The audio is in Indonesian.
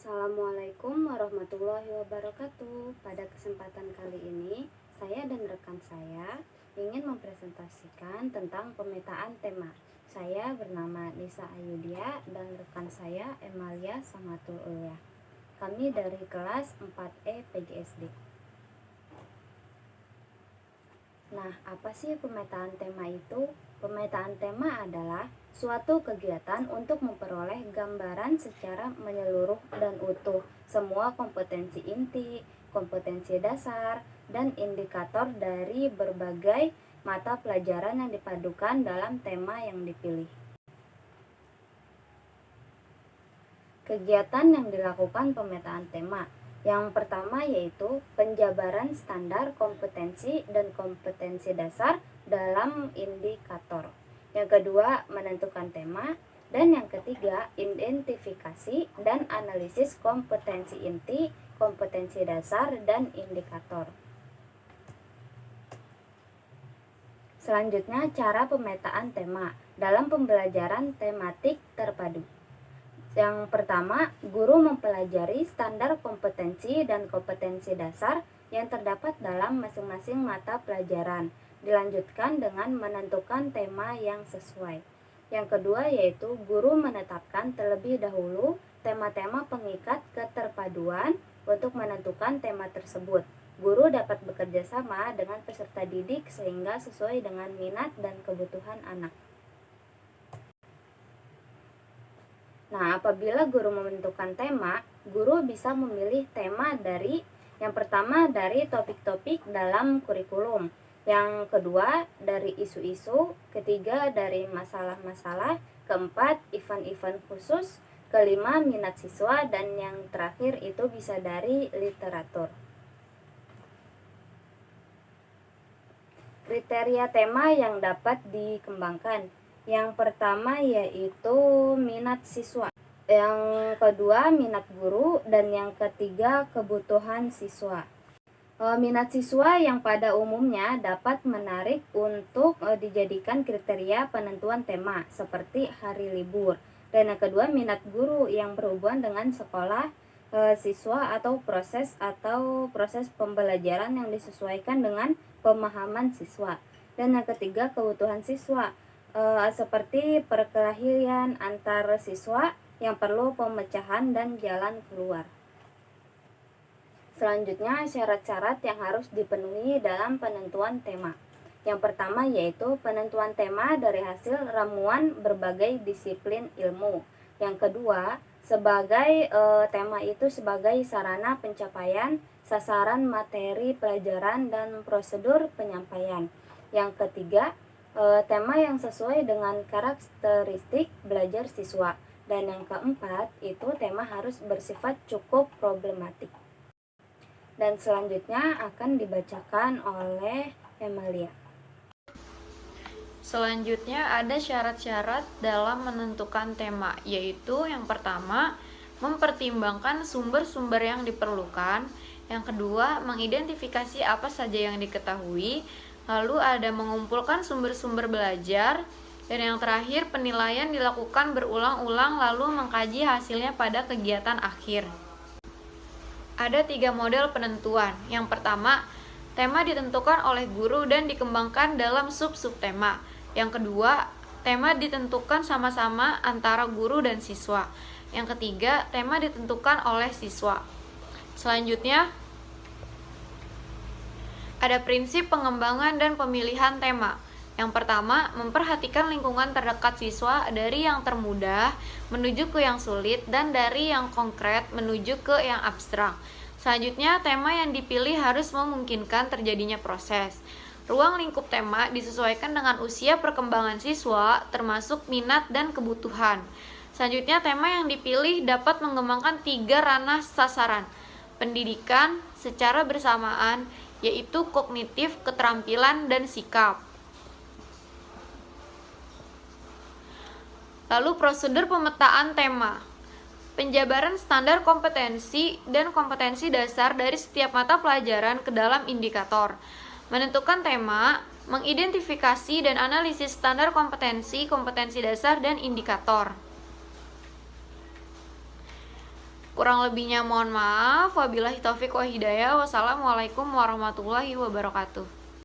Assalamualaikum warahmatullahi wabarakatuh. Pada kesempatan kali ini, saya dan rekan saya ingin mempresentasikan tentang pemetaan tema. Saya bernama Nisa Ayudia dan rekan saya Emalia Samatul Ulia. Kami dari kelas 4E PGSD. Nah, apa sih pemetaan tema itu? Pemetaan tema adalah suatu kegiatan untuk memperoleh gambaran secara menyeluruh dan utuh semua kompetensi inti, kompetensi dasar, dan indikator dari berbagai mata pelajaran yang dipadukan dalam tema yang dipilih. Kegiatan yang dilakukan pemetaan tema. Yang pertama yaitu penjabaran standar kompetensi dan kompetensi dasar dalam indikator. Yang kedua, menentukan tema. Dan yang ketiga, identifikasi dan analisis kompetensi inti, kompetensi dasar, dan indikator. Selanjutnya, cara pemetaan tema dalam pembelajaran tematik terpadu. Yang pertama, guru mempelajari standar kompetensi dan kompetensi dasar yang terdapat dalam masing-masing mata pelajaran. Dilanjutkan dengan menentukan tema yang sesuai. Yang kedua yaitu guru menetapkan terlebih dahulu tema-tema pengikat keterpaduan untuk menentukan tema tersebut. Guru dapat bekerja sama dengan peserta didik sehingga sesuai dengan minat dan kebutuhan anak. Nah, apabila guru menentukan tema, guru bisa memilih tema dari yang pertama dari topik-topik dalam kurikulum, yang kedua dari isu-isu, ketiga dari masalah-masalah, keempat event-event khusus, kelima minat siswa, dan yang terakhir itu bisa dari literatur. Kriteria tema yang dapat dikembangkan. Yang pertama yaitu minat siswa, yang kedua minat guru, dan yang ketiga kebutuhan siswa. Minat siswa yang pada umumnya dapat menarik untuk dijadikan kriteria penentuan tema seperti hari libur. Dan yang kedua minat guru yang berhubungan dengan sekolah siswa atau proses pembelajaran yang disesuaikan dengan pemahaman siswa. Dan yang ketiga kebutuhan siswa seperti perkelahian antar siswa yang perlu pemecahan dan jalan keluar. Selanjutnya syarat-syarat yang harus dipenuhi dalam penentuan tema. Yang pertama yaitu penentuan tema dari hasil ramuan berbagai disiplin ilmu. Yang kedua, tema itu sebagai sarana pencapaian sasaran materi pelajaran dan prosedur penyampaian. Yang ketiga, tema yang sesuai dengan karakteristik belajar siswa. Dan yang keempat, itu tema harus bersifat cukup problematik. Dan selanjutnya akan dibacakan oleh Emalia. Selanjutnya ada syarat-syarat dalam menentukan tema, yaitu yang pertama, mempertimbangkan sumber-sumber yang diperlukan. Yang kedua, mengidentifikasi apa saja yang diketahui. Lalu ada mengumpulkan sumber-sumber belajar. Dan yang terakhir, penilaian dilakukan berulang-ulang lalu mengkaji hasilnya pada kegiatan akhir. Ada 3 model penentuan. Yang pertama, tema ditentukan oleh guru dan dikembangkan dalam sub-sub tema. Yang kedua, tema ditentukan sama-sama antara guru dan siswa. Yang ketiga, tema ditentukan oleh siswa. Selanjutnya, ada prinsip pengembangan dan pemilihan tema. Yang pertama, memperhatikan lingkungan terdekat siswa dari yang termudah menuju ke yang sulit dan dari yang konkret menuju ke yang abstrak. Selanjutnya, tema yang dipilih harus memungkinkan terjadinya proses. Ruang lingkup tema disesuaikan dengan usia perkembangan siswa, termasuk minat dan kebutuhan. Selanjutnya, tema yang dipilih dapat mengembangkan 3 ranah sasaran. Pendidikan secara bersamaan, yaitu kognitif, keterampilan, dan sikap. Lalu prosedur pemetaan tema. Penjabaran standar kompetensi dan kompetensi dasar dari setiap mata pelajaran ke dalam indikator. Menentukan tema, mengidentifikasi dan analisis standar kompetensi, kompetensi dasar, dan indikator. Kurang lebihnya mohon maaf. Wabillahi taufik wa hidayah. Wassalamualaikum warahmatullahi wabarakatuh.